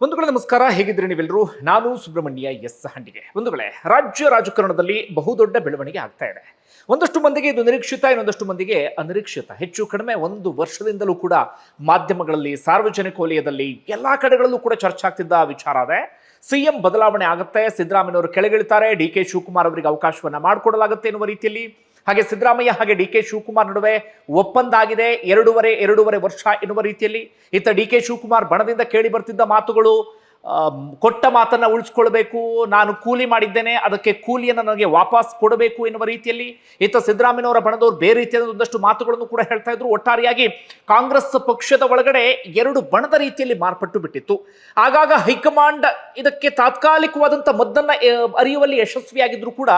ಬಂಧುಗಳೇ ನಮಸ್ಕಾರ, ಹೇಗಿದ್ರಿ ನೀವೆಲ್ಲರೂ? ನಾನು ಸುಬ್ರಹ್ಮಣ್ಯ ಎಸ್ ಹಂಡಿಗೆ. ಬಂಧುಗಳೇ, ರಾಜ್ಯ ರಾಜಕಾರಣದಲ್ಲಿ ಬಹುದೊಡ್ಡ ಬೆಳವಣಿಗೆ ಆಗ್ತಾ ಇದೆ. ಒಂದಷ್ಟು ಮಂದಿಗೆ ಇದು ನಿರೀಕ್ಷಿತ, ಇನ್ನೊಂದಷ್ಟು ಮಂದಿಗೆ ಅನಿರೀಕ್ಷಿತ. ಹೆಚ್ಚು ಕಡಿಮೆ ಒಂದು ವರ್ಷದಿಂದಲೂ ಕೂಡ ಮಾಧ್ಯಮಗಳಲ್ಲಿ, ಸಾರ್ವಜನಿಕ ವಲಯದಲ್ಲಿ ಎಲ್ಲಾ ಕಡೆಗಳಲ್ಲೂ ಕೂಡ ಚರ್ಚೆ ಆಗ್ತಿದ್ದ ವಿಚಾರ ಅದೇ. ಸಿಎಂ ಬದಲಾವಣೆ ಆಗುತ್ತೆ, ಸಿದ್ದರಾಮಯ್ಯನವರು ಕೆಳಗಿಳಿತಾರೆ, ಡಿ ಕೆ ಶಿವಕುಮಾರ್ ಅವರಿಗೆ ಅವಕಾಶವನ್ನ ಮಾಡಿಕೊಡಲಾಗುತ್ತೆ ಎನ್ನುವ ರೀತಿಯಲ್ಲಿ. ಹಾಗೆ ಸಿದ್ದರಾಮಯ್ಯ ಹಾಗೆ ಡಿ ಕೆ ಶಿವಕುಮಾರ್ ನಡುವೆ ಒಪ್ಪಂದ ಆಗಿದೆ, ಎರಡೂವರೆ ವರ್ಷ ಎನ್ನುವ ರೀತಿಯಲ್ಲಿ. ಇತ್ತ ಡಿ ಕೆ ಶಿವಕುಮಾರ್ ಬಣದಿಂದ ಕೇಳಿ ಬರ್ತಿದ್ದ ಮಾತುಗಳು, ಕೊಟ್ಟ ಮಾತನ್ನ ಉಳಿಸ್ಕೊಳ್ಬೇಕು, ನಾನು ಕೂಲಿ ಮಾಡಿದ್ದೇನೆ, ಅದಕ್ಕೆ ಕೂಲಿಯನ್ನು ನನಗೆ ವಾಪಸ್ ಕೊಡಬೇಕು ಎನ್ನುವ ರೀತಿಯಲ್ಲಿ. ಇತ್ತ ಸಿದ್ದರಾಮಯ್ಯನವರ ಬಣದವರು ಬೇರೆ ರೀತಿಯಾದ ಒಂದಷ್ಟು ಮಾತುಗಳನ್ನು ಕೂಡ ಹೇಳ್ತಾ ಇದ್ರು. ಒಟ್ಟಾರೆಯಾಗಿ ಕಾಂಗ್ರೆಸ್ ಪಕ್ಷದ ಒಳಗಡೆ ಎರಡು ಬಣದ ರೀತಿಯಲ್ಲಿ ಮಾರ್ಪಟ್ಟು ಬಿಟ್ಟಿತ್ತು. ಆಗಾಗ ಹೈಕಮಾಂಡ್ ಇದಕ್ಕೆ ತಾತ್ಕಾಲಿಕವಾದಂಥ ಮದ್ದನ್ನ ಅರಿಯುವಲ್ಲಿ ಯಶಸ್ವಿಯಾಗಿದ್ರು ಕೂಡ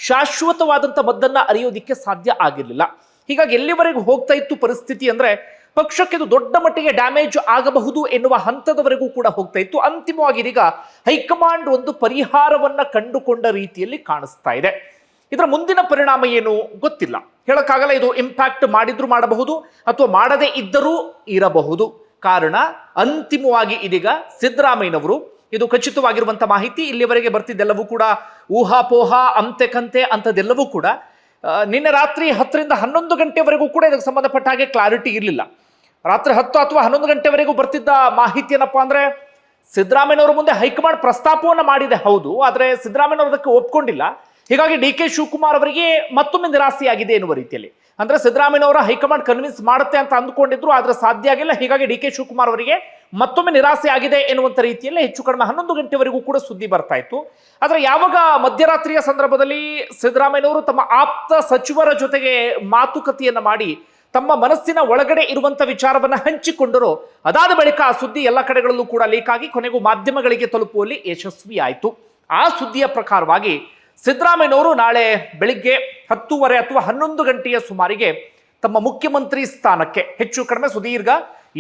ಶಾಶ್ವತವಾದಂಥ ಮದ್ದನ್ನ ಅರಿಯೋದಿಕ್ಕೆ ಸಾಧ್ಯ ಆಗಿರಲಿಲ್ಲ. ಹೀಗಾಗಿ ಎಲ್ಲಿವರೆಗೂ ಹೋಗ್ತಾ ಇತ್ತು ಪರಿಸ್ಥಿತಿ ಅಂದ್ರೆ, ಪಕ್ಷಕ್ಕೆ ಇದು ದೊಡ್ಡ ಮಟ್ಟಿಗೆ ಡ್ಯಾಮೇಜ್ ಆಗಬಹುದು ಎನ್ನುವ ಹಂತದವರೆಗೂ ಕೂಡ ಹೋಗ್ತಾ ಇತ್ತು. ಅಂತಿಮವಾಗಿ ಇದೀಗ ಹೈಕಮಾಂಡ್ ಒಂದು ಪರಿಹಾರವನ್ನ ಕಂಡುಕೊಂಡ ರೀತಿಯಲ್ಲಿ ಕಾಣಿಸ್ತಾ ಇದೆ. ಇದರ ಮುಂದಿನ ಪರಿಣಾಮ ಏನು ಗೊತ್ತಿಲ್ಲ, ಹೇಳಕ್ಕಾಗಲ್ಲ. ಇದು ಇಂಪ್ಯಾಕ್ಟ್ ಮಾಡಿದ್ರು ಮಾಡಬಹುದು ಅಥವಾ ಮಾಡದೇ ಇದ್ದರೂ ಇರಬಹುದು. ಕಾರಣ ಅಂತಿಮವಾಗಿ ಇದೀಗ ಸಿದ್ದರಾಮಯ್ಯನವರು, ಇದು ಖಚಿತವಾಗಿರುವಂತ ಮಾಹಿತಿ, ಇಲ್ಲಿವರೆಗೆ ಬರ್ತಿದ್ದೆಲ್ಲವೂ ಕೂಡ ಊಹಾಪೋಹ, ಅಂತೆ ಕಂತೆ ಅಂಥದ್ದೆಲ್ಲವೂ ಕೂಡ ನಿನ್ನೆ ರಾತ್ರಿ 10 ರಿಂದ 11 ಗಂಟೆವರೆಗೂ ಕೂಡ ಇದಕ್ಕೆ ಸಂಬಂಧಪಟ್ಟ ಹಾಗೆ ಕ್ಲಾರಿಟಿ ಇರಲಿಲ್ಲ. ರಾತ್ರಿ 10 ಅಥವಾ 11 ಗಂಟೆವರೆಗೂ ಬರ್ತಿದ್ದ ಮಾಹಿತಿ ಏನಪ್ಪಾ ಅಂದ್ರೆ, ಸಿದ್ದರಾಮಯ್ಯನವರ ಮುಂದೆ ಹೈಕಮಾಂಡ್ ಪ್ರಸ್ತಾಪವನ್ನು ಮಾಡಿದೆ ಹೌದು, ಆದರೆ ಸಿದ್ದರಾಮಯ್ಯನವರು ಅದಕ್ಕೆ ಒಪ್ಕೊಂಡಿಲ್ಲ. ಹೀಗಾಗಿ ಡಿ ಕೆ ಶಿವಕುಮಾರ್ ಅವರಿಗೆ ಮತ್ತೊಮ್ಮೆ ನಿರಾಸೆಯಾಗಿದೆ ಎನ್ನುವ ರೀತಿಯಲ್ಲಿ. ಅಂದ್ರೆ ಸಿದ್ದರಾಮಯ್ಯನವರ ಹೈಕಮಾಂಡ್ ಕನ್ವಿನ್ಸ್ ಮಾಡುತ್ತೆ ಅಂತ ಅಂದುಕೊಂಡಿದ್ರು, ಆದ್ರೆ ಸಾಧ್ಯ ಆಗಿಲ್ಲ. ಹೀಗಾಗಿ ಡಿ ಕೆ ಶಿವಕುಮಾರ್ ಅವರಿಗೆ ಮತ್ತೊಮ್ಮೆ ನಿರಾಸೆ ಆಗಿದೆ ಎನ್ನುವಂತ ರೀತಿಯಲ್ಲಿ ಹೆಚ್ಚು ಕಡಿಮೆ 11 ಗಂಟೆವರೆಗೂ ಕೂಡ ಸುದ್ದಿ ಬರ್ತಾ ಇತ್ತು. ಆದ್ರೆ ಯಾವಾಗ ಮಧ್ಯರಾತ್ರಿಯ ಸಂದರ್ಭದಲ್ಲಿ ಸಿದ್ದರಾಮಯ್ಯನವರು ತಮ್ಮ ಆಪ್ತ ಸಚಿವರ ಜೊತೆಗೆ ಮಾತುಕತೆಯನ್ನ ಮಾಡಿ ತಮ್ಮ ಮನಸ್ಸಿನ ಒಳಗಡೆ ಇರುವಂತ ವಿಚಾರವನ್ನ ಹಂಚಿಕೊಂಡರು, ಅದಾದ ಬಳಿಕ ಆ ಸುದ್ದಿ ಎಲ್ಲ ಕಡೆಗಳಲ್ಲೂ ಕೂಡ ಲೀಕ್ ಆಗಿ ಕೊನೆಗೂ ಮಾಧ್ಯಮಗಳಿಗೆ ತಲುಪುವಲ್ಲಿ ಯಶಸ್ವಿ ಆಯಿತು. ಆ ಸುದ್ದಿಯ ಪ್ರಕಾರವಾಗಿ ಸಿದ್ದರಾಮಯ್ಯನವರು ನಾಳೆ ಬೆಳಿಗ್ಗೆ 10:30 ಅಥವಾ 11 ಗಂಟೆಯ ಸುಮಾರಿಗೆ ತಮ್ಮ ಮುಖ್ಯಮಂತ್ರಿ ಸ್ಥಾನಕ್ಕೆ, ಹೆಚ್ಚು ಕಡಿಮೆ ಸುದೀರ್ಘ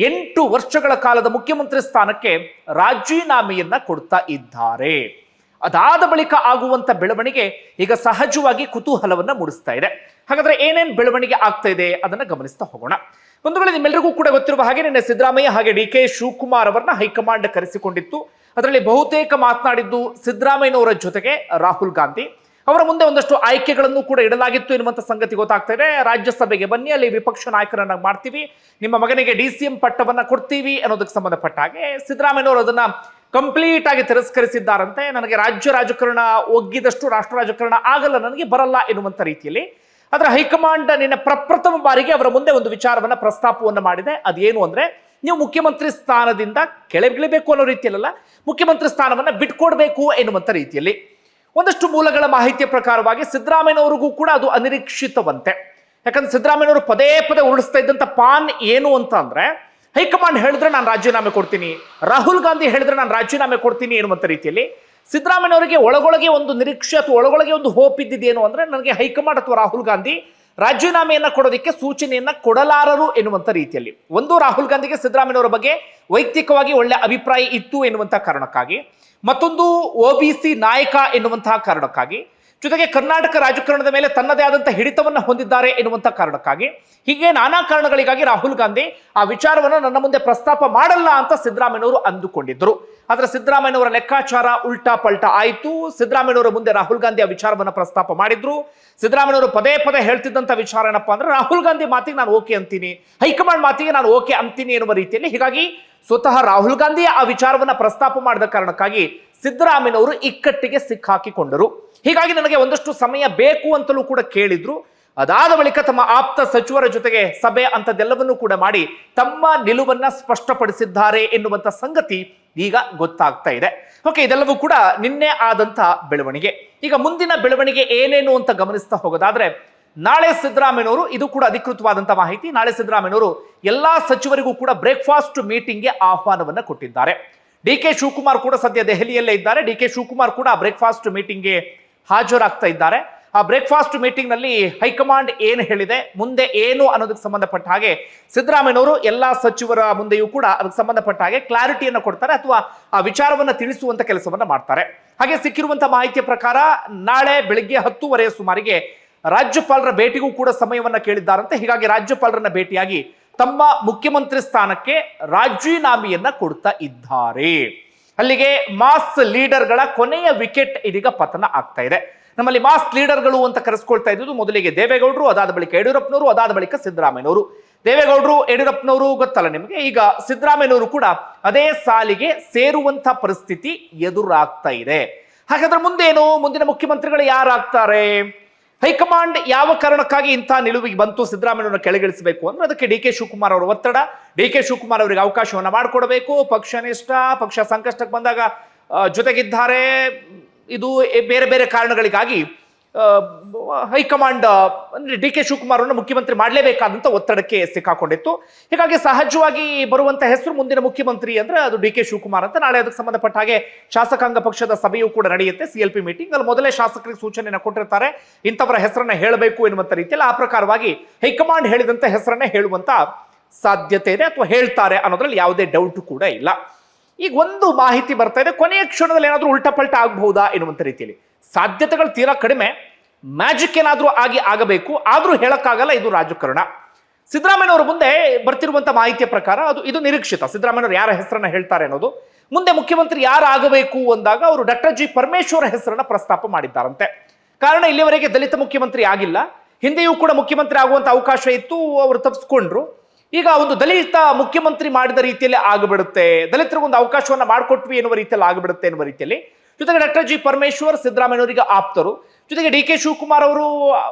8 ವರ್ಷಗಳ ಕಾಲದ ಮುಖ್ಯಮಂತ್ರಿ ಸ್ಥಾನಕ್ಕೆ ರಾಜೀನಾಮೆಯನ್ನ ಕೊಡ್ತಾ ಇದ್ದಾರೆ. ಅದಾದ ಬಳಿಕ ಆಗುವಂತ ಬೆಳವಣಿಗೆ ಈಗ ಸಹಜವಾಗಿ ಕುತೂಹಲವನ್ನ ಮೂಡಿಸ್ತಾ ಇದೆ. ಹಾಗಾದ್ರೆ ಏನೇನ್ ಬೆಳವಣಿಗೆ ಆಗ್ತಾ ಇದೆ ಅದನ್ನ ಗಮನಿಸ್ತಾ ಹೋಗೋಣ. ಒಂದು ವೇಳೆ ನಿಮ್ಮೆಲ್ಲರಿಗೂ ಕೂಡ ಗೊತ್ತಿರುವ ಹಾಗೆ ನಿನ್ನೆ ಸಿದ್ದರಾಮಯ್ಯ ಹಾಗೆ ಡಿ ಕೆ ಶಿವಕುಮಾರ್ ಅವರನ್ನ ಹೈಕಮಾಂಡ್ ಕರೆಸಿಕೊಂಡಿತ್ತು. ಅದರಲ್ಲಿ ಬಹುತೇಕ ಮಾತನಾಡಿದ್ದು ಸಿದ್ದರಾಮಯ್ಯನವರ ಜೊತೆಗೆ ರಾಹುಲ್ ಗಾಂಧಿ ಅವರ ಮುಂದೆ ಒಂದಷ್ಟು ಆಯ್ಕೆಗಳನ್ನು ಕೂಡ ಇಡಲಾಗಿತ್ತು ಎನ್ನುವಂತ ಸಂಗತಿ ಗೊತ್ತಾಗ್ತಾ ಇದೆ. ರಾಜ್ಯಸಭೆಗೆ ಬನ್ನಿ, ಅಲ್ಲಿ ವಿಪಕ್ಷ ನಾಯಕರನ್ನ ಮಾಡ್ತೀವಿ, ನಿಮ್ಮ ಮಗನಿಗೆ DCM ಪಟ್ಟವನ್ನ ಕೊಡ್ತೀವಿ ಅನ್ನೋದಕ್ಕೆ ಸಂಬಂಧಪಟ್ಟ ಹಾಗೆ ಸಿದ್ದರಾಮಯ್ಯನವರು ಅದನ್ನ ಕಂಪ್ಲೀಟ್ ಆಗಿ ತಿರಸ್ಕರಿಸಿದ್ದಾರಂತೆ. ನನಗೆ ರಾಜ್ಯ ರಾಜಕಾರಣ ಒಗ್ಗಿದಷ್ಟು ರಾಷ್ಟ್ರ ರಾಜಕಾರಣ ಆಗಲ್ಲ, ನನಗೆ ಬರಲ್ಲ ಎನ್ನುವಂತ ರೀತಿಯಲ್ಲಿ. ಆದ್ರೆ ಹೈಕಮಾಂಡ್ ನಿನ್ನೆ ಪ್ರಪ್ರಥಮ ಬಾರಿಗೆ ಅವರ ಮುಂದೆ ಒಂದು ವಿಚಾರವನ್ನ ಪ್ರಸ್ತಾಪವನ್ನ ಮಾಡಿದೆ. ಅದೇನು ಅಂದ್ರೆ, ನೀವು ಮುಖ್ಯಮಂತ್ರಿ ಸ್ಥಾನದಿಂದ ಕೆಳಗಿಳಿಬೇಕು ಅನ್ನೋ ರೀತಿಯಲ್ಲ, ಮುಖ್ಯಮಂತ್ರಿ ಸ್ಥಾನವನ್ನ ಬಿಟ್ಕೊಡ್ಬೇಕು ಎನ್ನುವಂತ ರೀತಿಯಲ್ಲಿ. ಒಂದಷ್ಟು ಮೂಲಗಳ ಮಾಹಿತಿಯ ಪ್ರಕಾರವಾಗಿ ಸಿದ್ದರಾಮಯ್ಯನವರಿಗೂ ಕೂಡ ಅದು ಅನಿರೀಕ್ಷಿತವಂತೆ. ಯಾಕಂದ್ರೆ ಸಿದ್ದರಾಮಯ್ಯನವರು ಪದೇ ಪದೇ ಉರುಳಿಸ್ತಾ ಇದ್ದಂತ ಪಾನ್ ಏನು ಅಂತ ಅಂದ್ರೆ, ಹೈಕಮಾಂಡ್ ಹೇಳಿದ್ರೆ ನಾನು ರಾಜೀನಾಮೆ ಕೊಡ್ತೀನಿ, ರಾಹುಲ್ ಗಾಂಧಿ ಹೇಳಿದ್ರೆ ನಾನು ರಾಜೀನಾಮೆ ಕೊಡ್ತೀನಿ ಎನ್ನುವಂತ ರೀತಿಯಲ್ಲಿ ಸಿದ್ದರಾಮಯ್ಯನವರಿಗೆ ಒಳಗೊಳಗೆ ಒಂದು ನಿರೀಕ್ಷೆ ಅಥವಾ ಒಳಗೊಳಗೆ ಒಂದು ಹೋಪ್ ಇದ್ದಿದ್ದೇನು ಅಂದ್ರೆ, ನನಗೆ ಹೈಕಮಾಂಡ್ ಅಥವಾ ರಾಹುಲ್ ಗಾಂಧಿ ರಾಜೀನಾಮೆಯನ್ನ ಕೊಡೋದಕ್ಕೆ ಸೂಚನೆಯನ್ನ ಕೊಡಲಾರರು ಎನ್ನುವಂತ ರೀತಿಯಲ್ಲಿ. ಒಂದು, ರಾಹುಲ್ ಗಾಂಧಿಗೆ ಸಿದ್ದರಾಮಯ್ಯನವರ ಬಗ್ಗೆ ವೈಯಕ್ತಿಕವಾಗಿ ಒಳ್ಳೆ ಅಭಿಪ್ರಾಯ ಇತ್ತು ಎನ್ನುವಂತಹ ಕಾರಣಕ್ಕಾಗಿ, ಮತ್ತೊಂದು OBC ನಾಯಕ ಎನ್ನುವಂತಹ ಕಾರಣಕ್ಕಾಗಿ, ಜೊತೆಗೆ ಕರ್ನಾಟಕ ರಾಜಕಾರಣದ ಮೇಲೆ ತನ್ನದೇ ಆದಂತಹ ಹಿಡಿತವನ್ನ ಹೊಂದಿದ್ದಾರೆ ಎನ್ನುವಂತಹ ಕಾರಣಕ್ಕಾಗಿ, ಹೀಗೆ ನಾನಾ ಕಾರಣಗಳಿಗಾಗಿ ರಾಹುಲ್ ಗಾಂಧಿ ಆ ವಿಚಾರವನ್ನು ನನ್ನ ಮುಂದೆ ಪ್ರಸ್ತಾಪ ಮಾಡಲ್ಲ ಅಂತ ಸಿದ್ದರಾಮಯ್ಯನವರು ಅಂದುಕೊಂಡಿದ್ರು. ಆದ್ರೆ ಸಿದ್ದರಾಮಯ್ಯನವರ ಲೆಕ್ಕಾಚಾರ ಉಲ್ಟಾ ಪಲ್ಟಾ ಆಯಿತು. ಸಿದ್ದರಾಮಯ್ಯನವರ ಮುಂದೆ ರಾಹುಲ್ ಗಾಂಧಿ ಆ ವಿಚಾರವನ್ನ ಪ್ರಸ್ತಾಪ ಮಾಡಿದ್ರು. ಸಿದ್ದರಾಮಯ್ಯನವರು ಪದೇ ಪದೇ ಹೇಳ್ತಿದ್ದಂತ ವಿಚಾರ ಏನಪ್ಪಾ ಅಂದ್ರೆ, ರಾಹುಲ್ ಗಾಂಧಿ ಮಾತಿಗೆ ನಾನು ಓಕೆ ಅಂತೀನಿ, ಹೈಕಮಾಂಡ್ ಮಾತಿಗೆ ನಾನು ಓಕೆ ಅಂತೀನಿ ಎನ್ನುವ ರೀತಿಯಲ್ಲಿ. ಹೀಗಾಗಿ ಸ್ವತಃ ರಾಹುಲ್ ಗಾಂಧಿ ಆ ವಿಚಾರವನ್ನ ಪ್ರಸ್ತಾಪ ಮಾಡಿದ ಕಾರಣಕ್ಕಾಗಿ ಸಿದ್ದರಾಮಯ್ಯನವರು ಇಕ್ಕಟ್ಟಿಗೆ ಸಿಕ್ಕಾಕಿಕೊಂಡರು. ಹೀಗಾಗಿ ನನಗೆ ಒಂದಷ್ಟು ಸಮಯ ಬೇಕು ಅಂತಲೂ ಕೂಡ ಕೇಳಿದ್ರು. ಅದಾದ ಬಳಿಕ ತಮ್ಮ ಆಪ್ತ ಸಚಿವರ ಜೊತೆಗೆ ಸಭೆ ಅಂತದೆಲ್ಲವನ್ನೂ ಕೂಡ ಮಾಡಿ ತಮ್ಮ ನಿಲುವನ್ನ ಸ್ಪಷ್ಟಪಡಿಸಿದ್ದಾರೆ ಎನ್ನುವಂತ ಸಂಗತಿ ಈಗ ಗೊತ್ತಾಗ್ತಾ ಇದೆ. ಓಕೆ, ಇದೆಲ್ಲವೂ ಕೂಡ ನಿನ್ನೆ ಆದಂತ ಬೆಳವಣಿಗೆ. ಈಗ ಮುಂದಿನ ಬೆಳವಣಿಗೆ ಏನೇನು ಅಂತ ಗಮನಿಸ್ತಾ ಹೋಗೋದಾದ್ರೆ, ನಾಳೆ ಸಿದ್ದರಾಮಯ್ಯನವರು, ಇದು ಕೂಡ ಅಧಿಕೃತವಾದಂತ ಮಾಹಿತಿ, ನಾಳೆ ಸಿದ್ದರಾಮಯ್ಯನವರು ಎಲ್ಲಾ ಸಚಿವರಿಗೂ ಕೂಡ ಬ್ರೇಕ್ಫಾಸ್ಟ್ ಮೀಟಿಂಗ್ಗೆ ಆಹ್ವಾನವನ್ನ ಕೊಟ್ಟಿದ್ದಾರೆ. ಡಿ ಕೆ ಶಿವಕುಮಾರ್ ಕೂಡ ಸದ್ಯ ದೆಹಲಿಯಲ್ಲೇ ಇದ್ದಾರೆ. ಡಿ ಕೆ ಶಿವಕುಮಾರ್ ಕೂಡ ಬ್ರೇಕ್ಫಾಸ್ಟ್ ಮೀಟಿಂಗ್ಗೆ ಹಾಜರಾಗ್ತಾ ಇದ್ದಾರೆ. ಆ ಬ್ರೇಕ್ಫಾಸ್ಟ್ ಮೀಟಿಂಗ್ ನಲ್ಲಿ ಹೈಕಮಾಂಡ್ ಏನು ಹೇಳಿದೆ, ಮುಂದೆ ಏನು ಅನ್ನೋದಕ್ಕೆ ಸಂಬಂಧಪಟ್ಟ ಹಾಗೆ ಸಿದ್ದರಾಮಯ್ಯನವರು ಎಲ್ಲಾ ಸಚಿವರ ಮುಂದೆಯೂ ಕೂಡ ಅದಕ್ಕೆ ಸಂಬಂಧಪಟ್ಟ ಹಾಗೆ ಕ್ಲಾರಿಟಿಯನ್ನು ಕೊಡ್ತಾರೆ ಅಥವಾ ಆ ವಿಚಾರವನ್ನ ತಿಳಿಸುವಂತ ಕೆಲಸವನ್ನ ಮಾಡ್ತಾರೆ. ಹಾಗೆ ಸಿಕ್ಕಿರುವಂತಹ ಮಾಹಿತಿಯ ಪ್ರಕಾರ ನಾಳೆ ಬೆಳಿಗ್ಗೆ 10:30 ಸುಮಾರಿಗೆ ರಾಜ್ಯಪಾಲರ ಭೇಟಿಗೂ ಕೂಡ ಸಮಯವನ್ನ ಕೇಳಿದ್ದಾರಂತೆ. ಹೀಗಾಗಿ ರಾಜ್ಯಪಾಲರನ್ನ ಭೇಟಿಯಾಗಿ ತಮ್ಮ ಮುಖ್ಯಮಂತ್ರಿ ಸ್ಥಾನಕ್ಕೆ ರಾಜೀನಾಮೆಯನ್ನ ಕೊಡ್ತಾ ಇದ್ದಾರೆ. ಅಲ್ಲಿಗೆ ಮಾಸ್ ಲೀಡರ್ಗಳ ಕೊನೆಯ ವಿಕೆಟ್ ಇದೀಗ ಪತನ ಆಗ್ತಾ ಇದೆ. ನಮ್ಮಲ್ಲಿ ಮಾಸ್ ಲೀಡರ್ಗಳು ಅಂತ ಕರೆಸ್ಕೊಳ್ತಾ ಇದ್ದು ಮೊದಲಿಗೆ ದೇವೇಗೌಡರು, ಅದಾದ ಬಳಿಕ ಯಡಿಯೂರಪ್ಪನವರು, ಅದಾದ ಬಳಿಕ ಸಿದ್ದರಾಮಯ್ಯನವರು. ದೇವೇಗೌಡರು, ಯಡಿಯೂರಪ್ಪನವರು ಗೊತ್ತಲ್ಲ ನಿಮಗೆ. ಈಗ ಸಿದ್ದರಾಮಯ್ಯನವರು ಕೂಡ ಅದೇ ಸಾಲಿಗೆ ಸೇರುವಂತ ಪರಿಸ್ಥಿತಿ ಎದುರಾಗ್ತಾ ಇದೆ. ಹಾಗಾದ್ರೆ ಮುಂದೇನು? ಮುಂದಿನ ಮುಖ್ಯಮಂತ್ರಿಗಳು ಯಾರಾಗ್ತಾರೆ? ಹೈಕಮಾಂಡ್ ಯಾವ ಕಾರಣಕ್ಕಾಗಿ ಇಂಥ ನಿಲುವಿಗೆ ಬಂತು ಸಿದ್ದರಾಮಯ್ಯನ ಕೆಳಗಿಳಿಸಬೇಕು ಅಂದ್ರೆ ಅದಕ್ಕೆ ಡಿ ಕೆ ಶಿವಕುಮಾರ್ ಅವರ ಒತ್ತಡ. ಡಿ ಕೆ ಶಿವಕುಮಾರ್ ಅವರಿಗೆ ಅವಕಾಶವನ್ನ ಮಾಡಿಕೊಡಬೇಕು. ಪಕ್ಷನಿಷ್ಠ, ಪಕ್ಷ ಸಂಕಷ್ಟಕ್ಕೆ ಬಂದಾಗ ಜೊತೆಗಿದ್ದಾರೆ. ಇದು ಬೇರೆ ಬೇರೆ ಕಾರಣಗಳಿಗಾಗಿ ಹೈಕಮಾಂಡ್ ಅಂದ್ರೆ ಡಿ ಕೆ ಶಿವಕುಮಾರ್ ಅವರನ್ನು ಮುಖ್ಯಮಂತ್ರಿ ಮಾಡಲೇಬೇಕಾದಂತ ಒತ್ತಡಕ್ಕೆ ಸಿಕ್ಕಾಕೊಂಡಿತ್ತು. ಹೀಗಾಗಿ ಸಹಜವಾಗಿ ಬರುವಂತ ಹೆಸರು ಮುಂದಿನ ಮುಖ್ಯಮಂತ್ರಿ ಅಂದ್ರೆ ಅದು ಡಿ ಕೆ ಶಿವಕುಮಾರ್ ಅಂತ. ನಾಳೆ ಅದಕ್ಕೆ ಸಂಬಂಧಪಟ್ಟ ಹಾಗೆ ಶಾಸಕಾಂಗ ಪಕ್ಷದ ಸಭೆಯೂ ಕೂಡ ನಡೆಯುತ್ತೆ, CLP ಮೀಟಿಂಗ್. ಅಲ್ಲಿ ಮೊದಲೇ ಶಾಸಕರಿಗೆ ಸೂಚನೆಯನ್ನು ಕೊಟ್ಟಿರ್ತಾರೆ, ಇಂಥವರ ಹೆಸರನ್ನ ಹೇಳಬೇಕು ಎನ್ನುವಂತ ರೀತಿಯಲ್ಲಿ. ಆ ಪ್ರಕಾರವಾಗಿ ಹೈಕಮಾಂಡ್ ಹೇಳಿದಂತ ಹೆಸರನ್ನೇ ಹೇಳುವಂತ ಸಾಧ್ಯತೆ ಇದೆ, ಅಥವಾ ಹೇಳ್ತಾರೆ ಅನ್ನೋದ್ರಲ್ಲಿ ಯಾವುದೇ ಡೌಟ್ ಕೂಡ ಇಲ್ಲ. ಈಗ ಒಂದು ಮಾಹಿತಿ ಬರ್ತಾ ಇದೆ, ಕೊನೆಯ ಕ್ಷಣದಲ್ಲಿ ಏನಾದ್ರೂ ಉಲ್ಟಾ ಪಲ್ಟಾ ಆಗಬಹುದಾ ಎನ್ನುವಂತ ರೀತಿಯಲ್ಲಿ. ಸಾಧ್ಯತೆಗಳು ತೀರಾ ಕಡಿಮೆ. ಮ್ಯಾಜಿಕ್ ಏನಾದ್ರೂ ಆಗಬೇಕು, ಆದ್ರೂ ಹೇಳಕ್ಕಾಗಲ್ಲ. ಇದು ರಾಜಕಾರಣ. ಸಿದ್ದರಾಮಯ್ಯನವರ ಮುಂದೆ ಬರ್ತಿರುವಂತ ಮಾಹಿತಿಯ ಪ್ರಕಾರ ಇದು ನಿರೀಕ್ಷಿತ. ಸಿದ್ದರಾಮಯ್ಯನವರು ಯಾರ ಹೆಸರನ್ನ ಹೇಳ್ತಾರೆ ಅನ್ನೋದು. ಮುಂದೆ ಮುಖ್ಯಮಂತ್ರಿ ಯಾರಾಗಬೇಕು ಅಂದಾಗ ಅವರು ಡಾಕ್ಟರ್ ಜಿ ಪರಮೇಶ್ವರ್ ಹೆಸರನ್ನ ಪ್ರಸ್ತಾಪ ಮಾಡಿದ್ದಾರಂತೆ. ಕಾರಣ ಇಲ್ಲಿವರೆಗೆ ದಲಿತ ಮುಖ್ಯಮಂತ್ರಿ ಆಗಿಲ್ಲ, ಹಿಂದೆಯೂ ಕೂಡ ಮುಖ್ಯಮಂತ್ರಿ ಆಗುವಂತ ಅವಕಾಶ ಇತ್ತು, ಅವರು ತಪ್ಪಿಸ್ಕೊಂಡ್ರು. ಈಗ ಒಂದು ದಲಿತ ಮುಖ್ಯಮಂತ್ರಿ ಮಾಡಿದ ರೀತಿಯಲ್ಲಿ ಆಗಿಬಿಡುತ್ತೆ, ದಲಿತರಿಗೊಂದು ಅವಕಾಶವನ್ನ ಮಾಡಿಕೊಟ್ವಿ ಎನ್ನುವ ರೀತಿಯಲ್ಲಿ ಆಗಿಬಿಡುತ್ತೆ ಎನ್ನುವ ರೀತಿಯಲ್ಲಿ. ಜೊತೆಗೆ ಡಾಕ್ಟರ್ ಜಿ ಪರಮೇಶ್ವರ್ ಸಿದ್ದರಾಮಯ್ಯನವರಿಗೆ ಆಪ್ತರು. ಜೊತೆಗೆ ಡಿ ಕೆ ಶಿವಕುಮಾರ್ ಅವರು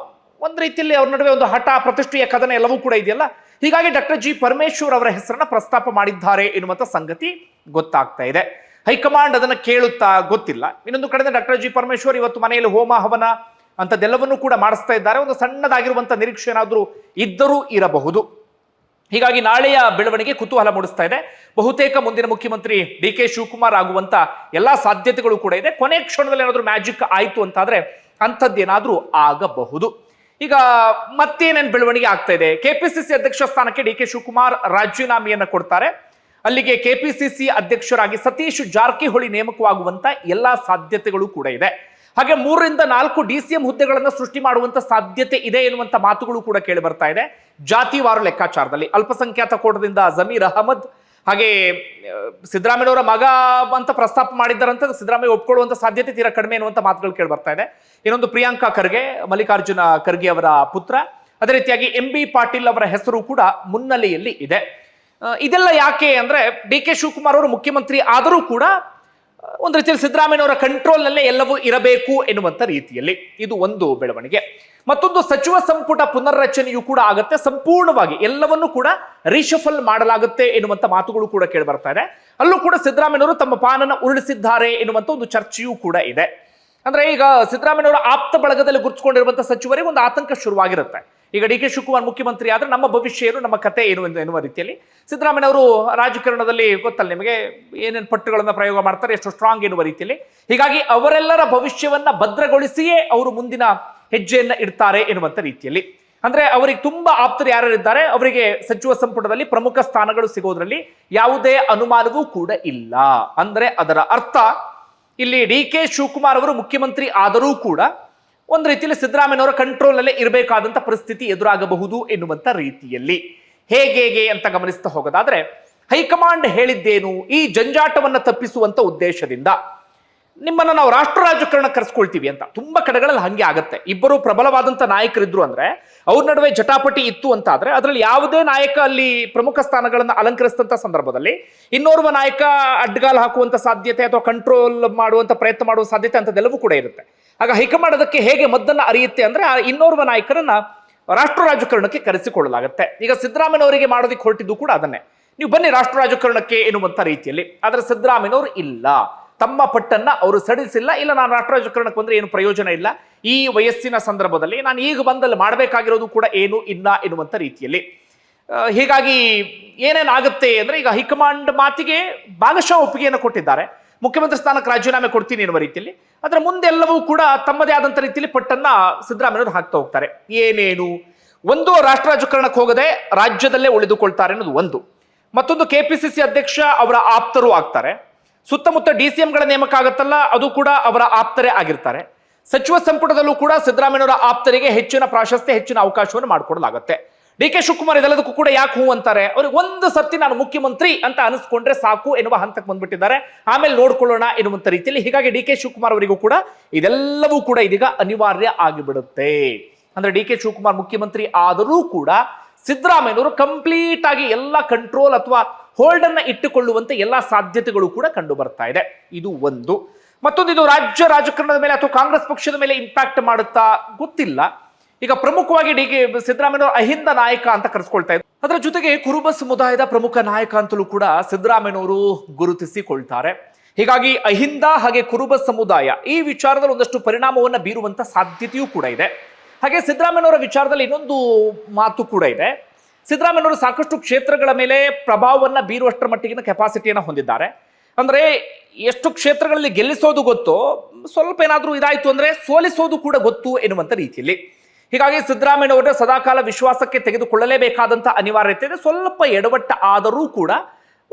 ಒಂದು ರೀತಿಯಲ್ಲಿ ಅವ್ರ ನಡುವೆ ಒಂದು ಹಠ, ಪ್ರತಿಷ್ಠೆಯ ಕದನ ಎಲ್ಲವೂ ಕೂಡ ಇದೆಯಲ್ಲ. ಹೀಗಾಗಿ ಡಾಕ್ಟರ್ ಜಿ ಪರಮೇಶ್ವರ್ ಅವರ ಹೆಸರನ್ನ ಪ್ರಸ್ತಾಪ ಮಾಡಿದ್ದಾರೆ ಎನ್ನುವಂತ ಸಂಗತಿ ಗೊತ್ತಾಗ್ತಾ ಇದೆ. ಹೈಕಮಾಂಡ್ ಅದನ್ನ ಕೇಳುತ್ತಾ ಗೊತ್ತಿಲ್ಲ. ಇನ್ನೊಂದು ಕಡೆ ಡಾಕ್ಟರ್ ಜಿ ಪರಮೇಶ್ವರ್ ಇವತ್ತು ಮನೆಯಲ್ಲಿ ಹೋಮ ಹವನ ಅಂತದೆಲ್ಲವನ್ನೂ ಕೂಡ ಮಾಡಿಸ್ತಾ ಇದ್ದಾರೆ. ಒಂದು ಸಣ್ಣದಾಗಿರುವಂತ ನಿರೀಕ್ಷೆ ಏನಾದ್ರೂ ಇದ್ದರೂ ಇರಬಹುದು. ಹೀಗಾಗಿ ನಾಳೆಯ ಬೆಳವಣಿಗೆ ಕುತೂಹಲ ಮೂಡಿಸ್ತಾ ಇದೆ. ಬಹುತೇಕ ಮುಂದಿನ ಮುಖ್ಯಮಂತ್ರಿ ಡಿ ಕೆ ಶಿವಕುಮಾರ್ ಆಗುವಂತ ಎಲ್ಲಾ ಸಾಧ್ಯತೆಗಳು ಕೂಡ ಇದೆ. ಕೊನೆ ಕ್ಷಣದಲ್ಲಿ ಏನಾದ್ರೂ ಮ್ಯಾಜಿಕ್ ಆಯ್ತು ಅಂತಾದ್ರೆ ಅಂಥದ್ದೇನಾದ್ರೂ ಆಗಬಹುದು. ಈಗ ಮತ್ತೇನೇನು ಬೆಳವಣಿಗೆ ಆಗ್ತಾ ಇದೆ? ಕೆಪಿಸಿಸಿ ಅಧ್ಯಕ್ಷ ಸ್ಥಾನಕ್ಕೆ ಡಿ ಕೆ ಶಿವಕುಮಾರ್ ರಾಜೀನಾಮೆಯನ್ನ ಕೊಡ್ತಾರೆ. ಅಲ್ಲಿಗೆ ಕೆಪಿಸಿಸಿ ಅಧ್ಯಕ್ಷರಾಗಿ ಸತೀಶ್ ಜಾರಕಿಹೊಳಿ ನೇಮಕವಾಗುವಂತ ಎಲ್ಲಾ ಸಾಧ್ಯತೆಗಳು ಕೂಡ ಇದೆ. ಹಾಗೆ 3 ರಿಂದ 4 DCM ಹುದ್ದೆಗಳನ್ನು ಸೃಷ್ಟಿ ಮಾಡುವಂತ ಸಾಧ್ಯತೆ ಇದೆ ಎನ್ನುವಂತ ಮಾತುಗಳು ಕೂಡ ಕೇಳಿ ಬರ್ತಾ ಇದೆ. ಜಾತಿವಾರು ಲೆಕ್ಕಾಚಾರದಲ್ಲಿ ಅಲ್ಪಸಂಖ್ಯಾತ ಕೋಟದಿಂದ ಜಮೀರ್ ಅಹಮದ್, ಹಾಗೆ ಸಿದ್ದರಾಮಯ್ಯನವರ ಮಗ ಅಂತ ಪ್ರಸ್ತಾಪ ಮಾಡಿದ್ದಾರಂತ. ಸಿದ್ದರಾಮಯ್ಯ ಒಪ್ಕೊಳ್ಳುವಂತ ಸಾಧ್ಯತೆ ತೀರಾ ಕಡಿಮೆ ಎನ್ನುವಂತ ಮಾತುಗಳು ಕೇಳಿ ಬರ್ತಾ ಇದೆ. ಇನ್ನೊಂದು ಪ್ರಿಯಾಂಕಾ ಖರ್ಗೆ, ಮಲ್ಲಿಕಾರ್ಜುನ ಖರ್ಗೆ ಅವರ ಪುತ್ರ. ಅದೇ ರೀತಿಯಾಗಿ MB ಪಾಟೀಲ್ ಅವರ ಹೆಸರು ಕೂಡ ಮುನ್ನೆಲೆಯಲ್ಲಿ ಇದೆ. ಇದೆಲ್ಲ ಯಾಕೆ ಅಂದ್ರೆ ಡಿ ಕೆ ಶಿವಕುಮಾರ್ ಅವರು ಮುಖ್ಯಮಂತ್ರಿ ಆದರೂ ಕೂಡ ಒಂದು ರೀತಿಯಲ್ಲಿ ಸಿದ್ದರಾಮಯ್ಯನವರ ಕಂಟ್ರೋಲ್ನಲ್ಲೇ ಎಲ್ಲವೂ ಇರಬೇಕು ಎನ್ನುವಂತ ರೀತಿಯಲ್ಲಿ. ಇದು ಒಂದು ಬೆಳವಣಿಗೆ. ಮತ್ತೊಂದು, ಸಚಿವ ಸಂಪುಟ ಪುನರ್ರಚನೆಯೂ ಕೂಡ ಆಗುತ್ತೆ. ಸಂಪೂರ್ಣವಾಗಿ ಎಲ್ಲವನ್ನೂ ಕೂಡ ರೀಶಫಲ್ ಮಾಡಲಾಗುತ್ತೆ ಎನ್ನುವಂತ ಮಾತುಗಳು ಕೂಡ ಕೇಳಿ ಬರ್ತಾ ಇದೆ. ಅಲ್ಲೂ ಕೂಡ ಸಿದ್ದರಾಮಯ್ಯನವರು ತಮ್ಮ ಪಾನನ್ನ ಉರುಳಿಸಿದ್ದಾರೆ ಎನ್ನುವಂತ ಒಂದು ಚರ್ಚೆಯೂ ಕೂಡ ಇದೆ. ಅಂದ್ರೆ ಈಗ ಸಿದ್ದರಾಮಯ್ಯನವರ ಆಪ್ತ ಬಳಗದಲ್ಲಿ ಗುರುತಿಸಿಕೊಂಡಿರುವಂತಹ ಸಚಿವರಿಗೆ ಒಂದು ಆತಂಕ ಶುರುವಾಗಿರುತ್ತೆ. ಈಗ ಡಿ ಕೆ ಶಿವಕುಮಾರ್ ಮುಖ್ಯಮಂತ್ರಿ ಆದ್ರೆ ನಮ್ಮ ಭವಿಷ್ಯ ಏನು, ನಮ್ಮ ಕತೆ ಏನು ಎನ್ನುವ ರೀತಿಯಲ್ಲಿ ಸಿದ್ದರಾಮಯ್ಯನವರು ರಾಜಕಾರಣದಲ್ಲಿ ಗೊತ್ತಲ್ಲ ನಿಮಗೆ ಏನೇನು ಪಟ್ಟುಗಳನ್ನ ಪ್ರಯೋಗ ಮಾಡ್ತಾರೆ, ಎಷ್ಟು ಸ್ಟ್ರಾಂಗ್ ಎನ್ನುವ ರೀತಿಯಲ್ಲಿ. ಹೀಗಾಗಿ ಅವರೆಲ್ಲರ ಭವಿಷ್ಯವನ್ನ ಭದ್ರಗೊಳಿಸಿಯೇ ಅವರು ಮುಂದಿನ ಹೆಜ್ಜೆಯನ್ನ ಇಡ್ತಾರೆ ಎನ್ನುವಂತ ರೀತಿಯಲ್ಲಿ. ಅಂದ್ರೆ ಅವರಿಗೆ ತುಂಬಾ ಆಪ್ತರು ಯಾರಿದ್ದಾರೆ, ಅವರಿಗೆ ಸಚಿವ ಸಂಪುಟದಲ್ಲಿ ಪ್ರಮುಖ ಸ್ಥಾನಗಳು ಸಿಗೋದ್ರಲ್ಲಿ ಯಾವುದೇ ಅನುಮಾನವೂ ಕೂಡ ಇಲ್ಲ. ಅಂದ್ರೆ ಅದರ ಅರ್ಥ ಇಲ್ಲಿ ಡಿ ಕೆ ಶಿವಕುಮಾರ್ ಅವರು ಮುಖ್ಯಮಂತ್ರಿ ಆದರೂ ಕೂಡ ಒಂದು ರೀತಿಯಲ್ಲಿ ಸಿದ್ದರಾಮಯ್ಯನವರ ಕಂಟ್ರೋಲ್ನಲ್ಲೇ ಇರಬೇಕಾದಂತ ಪರಿಸ್ಥಿತಿ ಎದುರಾಗಬಹುದು ಎನ್ನುವಂತ ರೀತಿಯಲ್ಲಿ. ಹೇಗೆ ಅಂತ ಗಮನಿಸ್ತಾ ಹೋಗೋದಾದ್ರೆ, ಹೈಕಮಾಂಡ್ ಹೇಳಿದ್ದೇನು, ಈ ಜಂಜಾಟವನ್ನ ತಪ್ಪಿಸುವಂತ ಉದ್ದೇಶದಿಂದ ನಿಮ್ಮನ್ನ ನಾವು ರಾಷ್ಟ್ರ ರಾಜಕಾರಣ ಕರೆಸ್ಕೊಳ್ತೀವಿ ಅಂತ. ತುಂಬಾ ಕಡೆಗಳಲ್ಲಿ ಹಂಗೆ ಆಗತ್ತೆ. ಇಬ್ಬರು ಪ್ರಬಲವಾದಂತ ನಾಯಕರಿದ್ರು ಅಂದ್ರೆ ಅವ್ರ ನಡುವೆ ಜಟಾಪಟಿ ಇತ್ತು ಅಂತ ಆದ್ರೆ ಅದರಲ್ಲಿ ಯಾವುದೇ ನಾಯಕ ಅಲ್ಲಿ ಪ್ರಮುಖ ಸ್ಥಾನಗಳನ್ನ ಅಲಂಕರಿಸಿದಂತ ಸಂದರ್ಭದಲ್ಲಿ ಇನ್ನೋರ್ವ ನಾಯಕ ಅಡ್ಡಗಾಲು ಹಾಕುವಂತ ಸಾಧ್ಯತೆ ಅಥವಾ ಕಂಟ್ರೋಲ್ ಮಾಡುವಂತ ಪ್ರಯತ್ನ ಮಾಡುವ ಸಾಧ್ಯತೆ ಅಂತದೆಲ್ಲವೂ ಕೂಡ ಇರುತ್ತೆ. ಆಗ ಹೈಕಮಾಂಡ್ ಅದಕ್ಕೆ ಹೇಗೆ ಮದ್ದನ್ನ ಅರಿಯುತ್ತೆ ಅಂದ್ರೆ ಆ ಇನ್ನೋರ್ವ ನಾಯಕರನ್ನ ರಾಷ್ಟ್ರ ರಾಜಕಾರಣಕ್ಕೆ ಕರೆಸಿಕೊಳ್ಳಲಾಗುತ್ತೆ. ಈಗ ಸಿದ್ದರಾಮಯ್ಯನವರಿಗೆ ಮಾಡೋದಕ್ಕೆ ಹೊರಟಿದ್ದು ಕೂಡ ಅದನ್ನೇ, ನೀವು ಬನ್ನಿ ರಾಷ್ಟ್ರ ರಾಜಕಾರಣಕ್ಕೆ ಎನ್ನುವಂತ ರೀತಿಯಲ್ಲಿ. ಆದ್ರೆ ಸಿದ್ದರಾಮಯ್ಯನವರು ಇಲ್ಲ, ತಮ್ಮ ಪಟ್ಟನ್ನ ಅವರು ಸಡಿಲಿಸಿಲ್ಲ. ಇಲ್ಲ, ನಾನು ರಾಷ್ಟ್ರ ರಾಜಕಾರಣಕ್ಕೆ ಬಂದ್ರೆ ಏನು ಪ್ರಯೋಜನ ಇಲ್ಲ, ಈ ವಯಸ್ಸಿನ ಸಂದರ್ಭದಲ್ಲಿ ನಾನು ಈಗ ಬಂದಲ್ಲಿ ಮಾಡಬೇಕಾಗಿರೋದು ಕೂಡ ಏನು ಇಲ್ಲ ಎನ್ನುವಂತ ರೀತಿಯಲ್ಲಿ. ಹೀಗಾಗಿ ಏನೇನಾಗುತ್ತೆ ಅಂದ್ರೆ ಈಗ ಹೈಕಮಾಂಡ್ ಮಾತಿಗೆ ಭಾಗಶಃ ಒಪ್ಪಿಗೆಯನ್ನು ಕೊಟ್ಟಿದ್ದಾರೆ. ಮುಖ್ಯಮಂತ್ರಿ ಸ್ಥಾನಕ್ಕೆ ರಾಜೀನಾಮೆ ಕೊಡ್ತೀನಿ ಎನ್ನುವ ರೀತಿಯಲ್ಲಿ. ಅದರ ಮುಂದೆಲ್ಲವೂ ಕೂಡ ತಮ್ಮದೇ ಆದಂತ ರೀತಿಯಲ್ಲಿ ಪಟ್ಟನ್ನ ಸಿದ್ದರಾಮಯ್ಯವರು ಹಾಕ್ತಾ ಹೋಗ್ತಾರೆ. ಏನೇನು ಒಂದು, ರಾಷ್ಟ್ರ ರಾಜಕಾರಣಕ್ಕೆ ಹೋಗದೆ ರಾಜ್ಯದಲ್ಲೇ ಉಳಿದುಕೊಳ್ತಾರೆ ಅನ್ನೋದು ಒಂದು. ಮತ್ತೊಂದು, ಕೆಪಿಸಿಸಿ ಅಧ್ಯಕ್ಷ ಅವರ ಆಪ್ತರು ಆಗ್ತಾರೆ. ಸುತ್ತಮುತ್ತ DCMಗಳ ನೇಮಕ ಆಗುತ್ತಲ್ಲ, ಅದು ಕೂಡ ಅವರ ಆಪ್ತರೇ ಆಗಿರ್ತಾರೆ. ಸಚಿವ ಸಂಪುಟದಲ್ಲೂ ಕೂಡ ಸಿದ್ದರಾಮಯ್ಯನವರ ಆಪ್ತರಿಗೆ ಹೆಚ್ಚಿನ ಪ್ರಾಶಸ್ತ್ಯ, ಹೆಚ್ಚಿನ ಅವಕಾಶವನ್ನು ಮಾಡಿಕೊಡಲಾಗುತ್ತೆ. ಡಿ ಕೆ ಶಿವಕುಮಾರ್ ಇದೆಲ್ಲದಕ್ಕೂ ಕೂಡ ಯಾಕೆ ಹೂ ಅಂತಾರೆ? ಅವ್ರಿಗೆ ಒಂದು ಸರ್ತಿ ನಾನು ಮುಖ್ಯಮಂತ್ರಿ ಅಂತ ಅನಿಸ್ಕೊಂಡ್ರೆ ಸಾಕು ಎನ್ನುವ ಹಂತಕ್ಕೆ ಬಂದ್ಬಿಟ್ಟಿದ್ದಾರೆ. ಆಮೇಲೆ ನೋಡ್ಕೊಳ್ಳೋಣ ಎನ್ನುವಂತ ರೀತಿಯಲ್ಲಿ. ಹೀಗಾಗಿ ಡಿ ಕೆ ಶಿವಕುಮಾರ್ ಅವರಿಗೂ ಕೂಡ ಇದೆಲ್ಲವೂ ಕೂಡ ಇದೀಗ ಅನಿವಾರ್ಯ ಆಗಿಬಿಡುತ್ತೆ. ಅಂದ್ರೆ ಡಿ ಕೆ ಶಿವಕುಮಾರ್ ಮುಖ್ಯಮಂತ್ರಿ ಆದರೂ ಕೂಡ ಸಿದ್ದರಾಮಯ್ಯನವರು ಕಂಪ್ಲೀಟ್ ಆಗಿ ಎಲ್ಲ ಕಂಟ್ರೋಲ್ ಅಥವಾ ಹೋಲ್ಡ್ ಅನ್ನ ಇಟ್ಟುಕೊಳ್ಳುವಂತೆ ಎಲ್ಲಾ ಸಾಧ್ಯತೆಗಳು ಕೂಡ ಕಂಡು ಬರ್ತಾ ಇದೆ. ಇದು ಒಂದು. ಮತ್ತೊಂದು, ಇದು ರಾಜ್ಯ ರಾಜಕಾರಣದ ಮೇಲೆ ಅಥವಾ ಕಾಂಗ್ರೆಸ್ ಪಕ್ಷದ ಮೇಲೆ ಇಂಪ್ಯಾಕ್ಟ್ ಮಾಡುತ್ತಾ ಗೊತ್ತಿಲ್ಲ. ಈಗ ಪ್ರಮುಖವಾಗಿ ಡಿ ಕೆ ಸಿದ್ದರಾಮಯ್ಯನವರು ಅಹಿಂದ ನಾಯಕ ಅಂತ ಕರೆಸ್ಕೊಳ್ತಾ ಇದ್ದಾರೆ. ಅದರ ಜೊತೆಗೆ ಕುರುಬ ಸಮುದಾಯದ ಪ್ರಮುಖ ನಾಯಕ ಅಂತಲೂ ಕೂಡ ಸಿದ್ದರಾಮಯ್ಯನವರು ಗುರುತಿಸಿಕೊಳ್ತಾರೆ. ಹೀಗಾಗಿ ಅಹಿಂದ ಹಾಗೆ ಕುರುಬ ಸಮುದಾಯ ಈ ವಿಚಾರದಲ್ಲಿ ಒಂದಷ್ಟು ಪರಿಣಾಮವನ್ನು ಬೀರುವಂತ ಸಾಧ್ಯತೆಯೂ ಕೂಡ ಇದೆ. ಹಾಗೆ ಸಿದ್ದರಾಮಯ್ಯನವರ ವಿಚಾರದಲ್ಲಿ ಇನ್ನೊಂದು ಮಾತು ಕೂಡ ಇದೆ. ಸಿದ್ದರಾಮಯ್ಯನವರು ಸಾಕಷ್ಟು ಕ್ಷೇತ್ರಗಳ ಮೇಲೆ ಪ್ರಭಾವವನ್ನು ಬೀರುವಷ್ಟರ ಮಟ್ಟಿಗಿನ ಕೆಪಾಸಿಟಿಯನ್ನು ಹೊಂದಿದ್ದಾರೆ. ಅಂದ್ರೆ ಎಷ್ಟು ಕ್ಷೇತ್ರಗಳಲ್ಲಿ ಗೆಲ್ಲಿಸೋದು ಗೊತ್ತೋ, ಸ್ವಲ್ಪ ಏನಾದರೂ ಇದಾಯ್ತು ಅಂದ್ರೆ ಸೋಲಿಸೋದು ಕೂಡ ಗೊತ್ತು ಎನ್ನುವಂತ ರೀತಿಯಲ್ಲಿ. ಹೀಗಾಗಿ ಸಿದ್ದರಾಮಯ್ಯನವರ ಸದಾಕಾಲ ವಿಶ್ವಾಸಕ್ಕೆ ತೆಗೆದುಕೊಳ್ಳಲೇಬೇಕಾದಂತ ಅನಿವಾರ್ಯತೆ ಇದೆ. ಸ್ವಲ್ಪ ಎಡವಟ್ಟ ಆದರೂ ಕೂಡ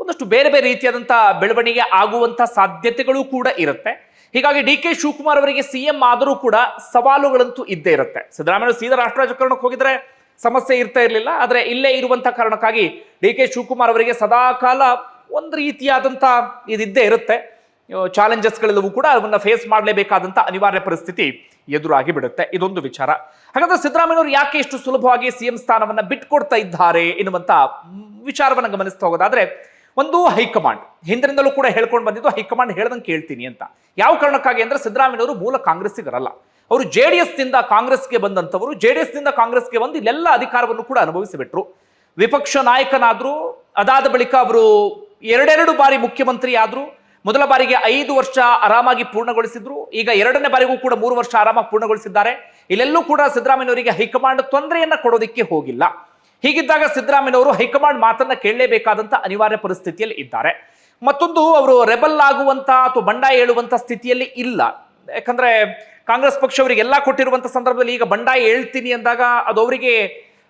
ಒಂದಷ್ಟು ಬೇರೆ ಬೇರೆ ರೀತಿಯಾದಂತಹ ಬೆಳವಣಿಗೆ ಆಗುವಂತ ಸಾಧ್ಯತೆಗಳು ಕೂಡ ಇರುತ್ತೆ. ಹೀಗಾಗಿ ಡಿ ಕೆ ಶಿವಕುಮಾರ್ ಅವರಿಗೆ ಸಿಎಂ ಆದರೂ ಕೂಡ ಸವಾಲುಗಳಂತೂ ಇದ್ದೇ ಇರುತ್ತೆ. ಸಿದ್ದರಾಮಯ್ಯ ಸೀದಾ ರಾಷ್ಟ್ರ ರಾಜಕಾರಣಕ್ಕೆ ಹೋಗಿದ್ರೆ ಸಮಸ್ಯೆ ಇರ್ತಾ ಇರಲಿಲ್ಲ. ಆದ್ರೆ ಇಲ್ಲೇ ಇರುವಂತಹ ಕಾರಣಕ್ಕಾಗಿ ಡಿ ಕೆ ಶಿವಕುಮಾರ್ ಅವರಿಗೆ ಸದಾಕಾಲ ಒಂದು ರೀತಿಯಾದಂಥ ಇದಿದ್ದೇ ಇರುತ್ತೆ. ಚಾಲೆಂಜಸ್ಗಳೆಲ್ಲವೂ ಕೂಡ ಅದನ್ನ ಫೇಸ್ ಮಾಡಲೇಬೇಕಾದಂಥ ಅನಿವಾರ್ಯ ಪರಿಸ್ಥಿತಿ ಎದುರಾಗಿ ಬಿಡುತ್ತೆ. ಇದೊಂದು ವಿಚಾರ. ಹಾಗಾದ್ರೆ ಸಿದ್ದರಾಮಯ್ಯನವರು ಯಾಕೆ ಇಷ್ಟು ಸುಲಭವಾಗಿ ಸಿಎಂ ಸ್ಥಾನವನ್ನ ಬಿಟ್ಕೊಡ್ತಾ ಇದ್ದಾರೆ ಎನ್ನುವಂತ ವಿಚಾರವನ್ನ ಗಮನಿಸ್ತಾ ಹೋಗೋದಾದ್ರೆ, ಒಂದು ಹೈಕಮಾಂಡ್ ಹಿಂದಿನಿಂದಲೂ ಕೂಡ ಹೇಳ್ಕೊಂಡು ಬಂದಿದ್ದು ಹೈಕಮಾಂಡ್ ಹೇಳ್ದಂಗೆ ಕೇಳ್ತೀನಿ ಅಂತ. ಯಾವ ಕಾರಣಕ್ಕಾಗಿ ಅಂದ್ರೆ ಸಿದ್ದರಾಮಯ್ಯನವರು ಮೂಲ ಕಾಂಗ್ರೆಸ್ಸಿಗರಲ್ಲ. ಅವರು ಜೆಡಿಎಸ್ ನಿಂದ ಕಾಂಗ್ರೆಸ್ಗೆ ಬಂದಂತವರು. ಜೆಡಿಎಸ್ ನಿಂದ ಕಾಂಗ್ರೆಸ್ಗೆ ಬಂದು ಇಲ್ಲೆಲ್ಲ ಅಧಿಕಾರವನ್ನು ಕೂಡ ಅನುಭವಿಸಿಬಿಟ್ರು. ವಿಪಕ್ಷ ನಾಯಕನಾದ್ರು. ಅದಾದ ಬಳಿಕ ಅವರು ಎರಡೆರಡು ಬಾರಿ ಮುಖ್ಯಮಂತ್ರಿ ಆದ್ರು. ಮೊದಲ ಬಾರಿಗೆ 5 ವರ್ಷ ಆರಾಮಾಗಿ ಪೂರ್ಣಗೊಳಿಸಿದ್ರು. ಈಗ ಎರಡನೇ ಬಾರಿಗೂ ಕೂಡ 3 ವರ್ಷ ಆರಾಮಾಗಿ ಪೂರ್ಣಗೊಳಿಸಿದ್ದಾರೆ. ಇಲ್ಲೆಲ್ಲೂ ಕೂಡ ಸಿದ್ದರಾಮಯ್ಯನವರಿಗೆ ಹೈಕಮಾಂಡ್ ತೊಂದರೆಯನ್ನ ಕೊಡೋದಕ್ಕೆ ಹೋಗಿಲ್ಲ. ಹೀಗಿದ್ದಾಗ ಸಿದ್ದರಾಮಯ್ಯನವರು ಹೈಕಮಾಂಡ್ ಮಾತನ್ನ ಕೇಳಲೇಬೇಕಾದಂತ ಅನಿವಾರ್ಯ ಪರಿಸ್ಥಿತಿಯಲ್ಲಿ ಇದ್ದಾರೆ. ಮತ್ತೊಂದು, ಅವರು ರೆಬಲ್ ಆಗುವಂತ ಅಥವಾ ಬಂಡಾಯ ಹೇಳುವಂತ ಸ್ಥಿತಿಯಲ್ಲಿ ಇಲ್ಲ. ಯಾಕಂದ್ರೆ ಕಾಂಗ್ರೆಸ್ ಪಕ್ಷ ಅವರಿಗೆಲ್ಲ ಕೊಟ್ಟಿರುವಂತ ಸಂದರ್ಭದಲ್ಲಿ ಈಗ ಬಂಡಾಯ ಹೇಳ್ತೀನಿ ಅಂದಾಗ ಅದು ಅವರಿಗೆ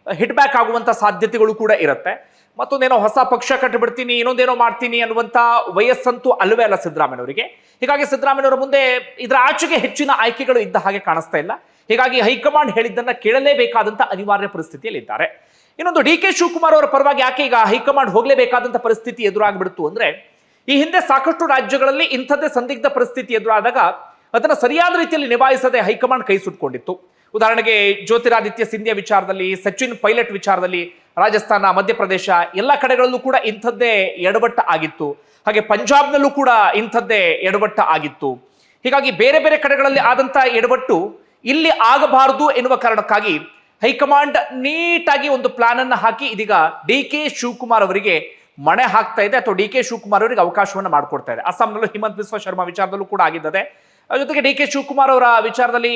ಹಿಟ್ ಬ್ಯಾಕ್ ಆಗುವಂತ ಸಾಧ್ಯತೆಗಳು ಕೂಡ ಇರುತ್ತೆ. ಮತ್ತೊಂದೇನೋ ಹೊಸ ಪಕ್ಷ ಕಟ್ಟಿಬಿಡ್ತೀನಿ, ಇನ್ನೊಂದೇನೋ ಮಾಡ್ತೀನಿ ಅನ್ನುವಂತ ವಯಸ್ಸಂತೂ ಅಲ್ಲವೇ ಅಲ್ಲ ಸಿದ್ದರಾಮಯ್ಯನವರಿಗೆ. ಹೀಗಾಗಿ ಸಿದ್ದರಾಮಯ್ಯನವರ ಮುಂದೆ ಇದರ ಆಚೆಗೆ ಹೆಚ್ಚಿನ ಆಯ್ಕೆಗಳು ಇದ್ದ ಹಾಗೆ ಕಾಣಿಸ್ತಾ ಇಲ್ಲ. ಹೀಗಾಗಿ ಹೈಕಮಾಂಡ್ ಹೇಳಿದ್ದನ್ನ ಕೇಳಲೇಬೇಕಾದಂತ ಅನಿವಾರ್ಯ ಪರಿಸ್ಥಿತಿಯಲ್ಲಿ ಇದ್ದಾರೆ. ಇನ್ನೊಂದು, ಡಿ ಕೆ ಶಿವಕುಮಾರ್ ಅವರ ಪರವಾಗಿ ಯಾಕೆ ಈಗ ಹೈಕಮಾಂಡ್ ಹೋಗಲೇಬೇಕಾದಂತ ಪರಿಸ್ಥಿತಿ ಎದುರಾಗ್ಬಿಡ್ತು ಅಂದ್ರೆ, ಈ ಹಿಂದೆ ಸಾಕಷ್ಟು ರಾಜ್ಯಗಳಲ್ಲಿ ಇಂಥದ್ದೇ ಸಂದಿಗ್ಧ ಪರಿಸ್ಥಿತಿ ಎದುರಾದಾಗ ಅದನ್ನು ಸರಿಯಾದ ರೀತಿಯಲ್ಲಿ ನಿಭಾಯಿಸದೆ ಹೈಕಮಾಂಡ್ ಕೈ ಸುಟ್ಕೊಂಡಿತ್ತು. ಉದಾಹರಣೆಗೆ ಜ್ಯೋತಿರಾದಿತ್ಯ ಸಿಂಧಿಯಾ ವಿಚಾರದಲ್ಲಿ, ಸಚಿನ್ ಪೈಲಟ್ ವಿಚಾರದಲ್ಲಿ ರಾಜಸ್ಥಾನ, ಮಧ್ಯಪ್ರದೇಶ ಎಲ್ಲ ಕಡೆಗಳಲ್ಲೂ ಕೂಡ ಇಂಥದ್ದೇ ಎಡವಟ್ಟ ಆಗಿತ್ತು. ಹಾಗೆ ಪಂಜಾಬ್ನಲ್ಲೂ ಕೂಡ ಇಂಥದ್ದೇ ಎಡವಟ್ಟ ಆಗಿತ್ತು. ಹೀಗಾಗಿ ಬೇರೆ ಬೇರೆ ಕಡೆಗಳಲ್ಲಿ ಆದಂತ ಎಡವಟ್ಟು ಇಲ್ಲಿ ಆಗಬಾರದು ಎನ್ನುವ ಕಾರಣಕ್ಕಾಗಿ ಹೈಕಮಾಂಡ್ ನೀಟಾಗಿ ಒಂದು ಪ್ಲಾನ್ ಅನ್ನು ಹಾಕಿ ಇದೀಗ ಡಿ ಕೆ ಶಿವಕುಮಾರ್ ಅವರಿಗೆ ಮಣೆ ಹಾಕ್ತಾ ಇದೆ, ಅಥವಾ ಡಿ ಕೆ ಶಿವಕುಮಾರ್ ಅವರಿಗೆ ಅವಕಾಶವನ್ನು ಮಾಡಿಕೊಡ್ತಾ ಇದೆ. ಅಸ್ಸಾಂನಲ್ಲೂ ಹಿಮಂತ್ ಬಿಸ್ವಾ ಶರ್ಮಾ ವಿಚಾರದಲ್ಲೂ ಕೂಡ ಆಗಿದ್ದದೆ. ಜೊತೆಗೆ ಡಿ ಕೆ ಶಿವಕುಮಾರ್ ಅವರ ವಿಚಾರದಲ್ಲಿ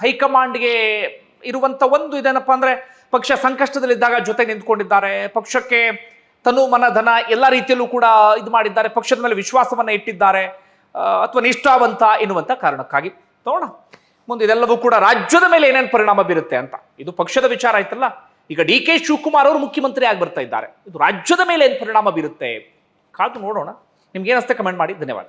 ಹೈಕಮಾಂಡ್ಗೆ ಇರುವಂತ ಒಂದು ಇದೇನಪ್ಪ ಅಂದ್ರೆ, ಪಕ್ಷ ಸಂಕಷ್ಟದಲ್ಲಿದ್ದಾಗ ಜೊತೆ ನಿಂತ್ಕೊಂಡಿದ್ದಾರೆ. ಪಕ್ಷಕ್ಕೆ ತನು ಮನ ಧನ ಎಲ್ಲ ರೀತಿಯಲ್ಲೂ ಕೂಡ ಇದು ಮಾಡಿದ್ದಾರೆ. ಪಕ್ಷದ ಮೇಲೆ ವಿಶ್ವಾಸವನ್ನ ಇಟ್ಟಿದ್ದಾರೆ, ಅಥವಾ ನಿಷ್ಠಾವಂತ ಎನ್ನುವಂತ ಕಾರಣಕ್ಕಾಗಿ. ನೋಡೋಣ ಮುಂದೆ ಇದೆಲ್ಲವೂ ಕೂಡ ರಾಜ್ಯದ ಮೇಲೆ ಏನೇನು ಪರಿಣಾಮ ಬೀರುತ್ತೆ ಅಂತ. ಇದು ಪಕ್ಷದ ವಿಚಾರ ಆಯ್ತಲ್ಲ. ಈಗ ಡಿ ಕೆ ಶಿವಕುಮಾರ್ ಅವರು ಮುಖ್ಯಮಂತ್ರಿ ಆಗಿ ಬರ್ತಾ ಇದ್ದಾರೆ. ಇದು ರಾಜ್ಯದ ಮೇಲೆ ಏನು ಪರಿಣಾಮ ಬೀರುತ್ತೆ ಕಾದು ನೋಡೋಣ. ನಿಮ್ಗೆ ಏನಿಸ್ತೆ ಕಮೆಂಟ್ ಮಾಡಿ. ಧನ್ಯವಾದ.